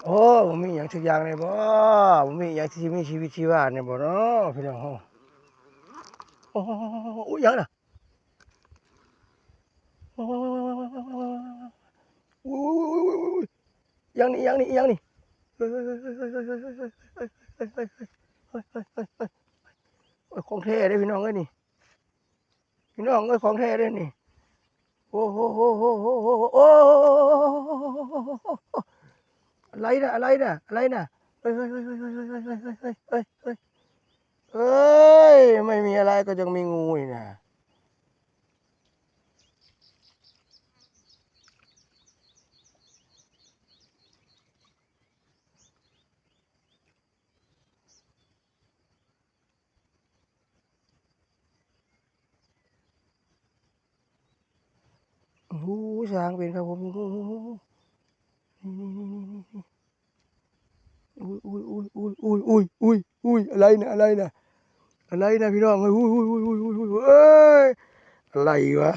โอ้ผมมีอย่างสักอย่างเลยบ่ผมมีอย่างที่มีชีวิตชีวาเนี่ยบ่เนาะพี่น้องโอ้โอ้ยังน่ะโอ้โอ้ยังนี่ยังนี่ยังนี่เฮ้ยของแท้เด้พี่น้องเอ้ยนี่พี่น้องเอ้ยของแท้เด้นี่โอ้โหโอ้โหโอ้โหโอ้อะไรนะอะไรนะอะไรนะเฮ้ยเฮ้ยเฮ้ยเฮ้ยเฮ้ยเฮ้ยเฮ้ยเฮ้ยเฮ้ยเฮ้ยเฮ้ยไม่มีอะไรก็ยังมีงูนี่นะ โอ้โหช้างเป็นครับผมโอ้โหนี่อุ้ยอุ้ยอุ้ยอุ้ยอุ้ยอุ้ยอุ้ยอะไรนะอะไรนะอะไรนะพี่น้องเอ้ยอุ้ยอุ้ยอุ้ยอุ้ยอุ้ยเอ้ยอะไรวะ